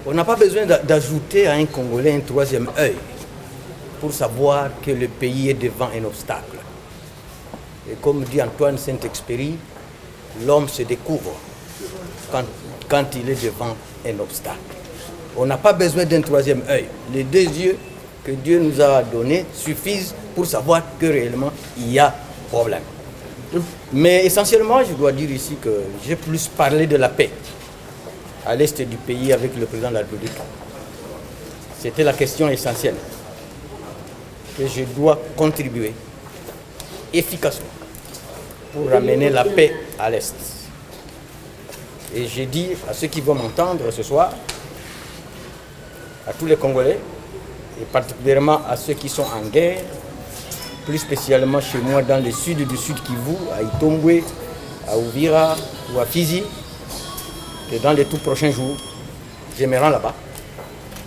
On n'a pas besoin d'ajouter à un Congolais un troisième œil pour savoir que le pays est devant un obstacle. Et comme dit Antoine Saint-Exupéry, l'homme se découvre quand il est devant un obstacle. On n'a pas besoin d'un troisième œil. Les deux yeux que Dieu nous a donnés suffisent pour savoir que réellement il y a problème. Mais essentiellement, je dois dire ici que j'ai plus parlé de la paix à l'est du pays avec le président de la République. C'était la question essentielle que je dois contribuer efficacement pour ramener la paix à l'est. Et j'ai dit à ceux qui vont m'entendre ce soir, à tous les Congolais, et particulièrement à ceux qui sont en guerre, plus spécialement chez moi dans le sud du Sud Kivu, à Itombwe, à Uvira ou à Fizi, que dans les tout prochains jours, je me rends là-bas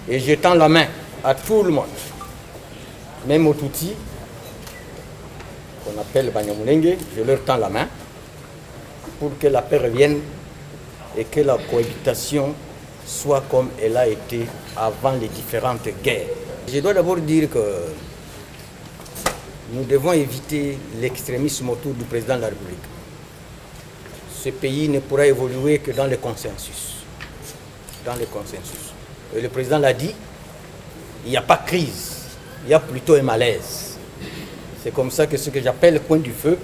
et je tends la main à tout le monde, même aux Tutsis, qu'on appelle Banyamulenge, je leur tends la main pour que la paix revienne et que la cohabitation soit comme elle a été avant les différentes guerres. Je dois d'abord dire que nous devons éviter l'extrémisme autour du président de la République. Ce pays ne pourra évoluer que dans le consensus. Dans le consensus. Et le président l'a dit, il n'y a pas de crise, il y a plutôt un malaise. C'est comme ça que ce que j'appelle le point du feu,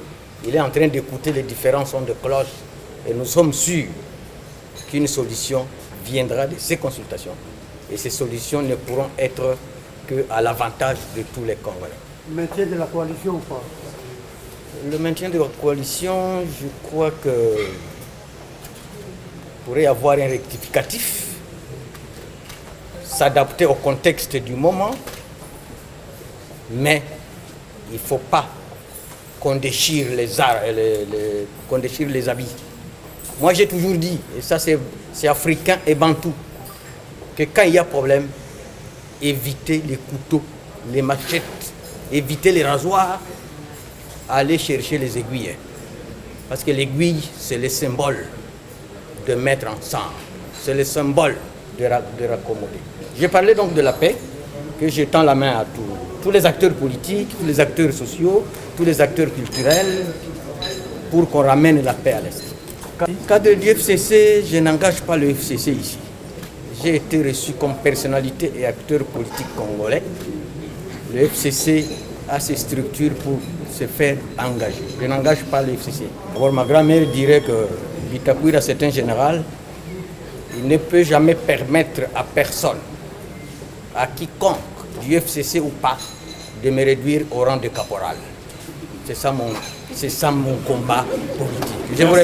il est en train d'écouter les différents sons de cloche et nous sommes sûrs qu'une solution viendra de ces consultations. Et ces solutions ne pourront être qu'à l'avantage de tous les Congolais. Le maintien de la coalition ou pas? Le maintien de la coalition, je crois que pourrait y avoir un rectificatif, s'adapter au contexte du moment, mais il ne faut pas qu'on déchire qu'on déchire les habits. Moi j'ai toujours dit, et ça c'est africain et bantou, que quand il y a problème, évitez les couteaux, les machettes, évitez les rasoirs, aller chercher les aiguilles. Parce que l'aiguille, c'est le symbole de mettre ensemble. C'est le symbole de raccommoder. J'ai parlé donc de la paix, que je tends la main à tous les acteurs politiques, tous les acteurs sociaux, tous les acteurs culturels, pour qu'on ramène la paix à l'Est. Cadre du FCC, je n'engage pas le FCC ici. J'ai été reçu comme personnalité et acteur politique congolais. Le FCC a ses structures pour se faire engager. Je n'engage pas le FCC. D'abord, ma grand-mère dirait que Bitakwira, c'est un général. Il ne peut jamais permettre à personne, à quiconque, du FCC ou pas, de me réduire au rang de caporal. C'est ça mon combat politique. Je vous remercie.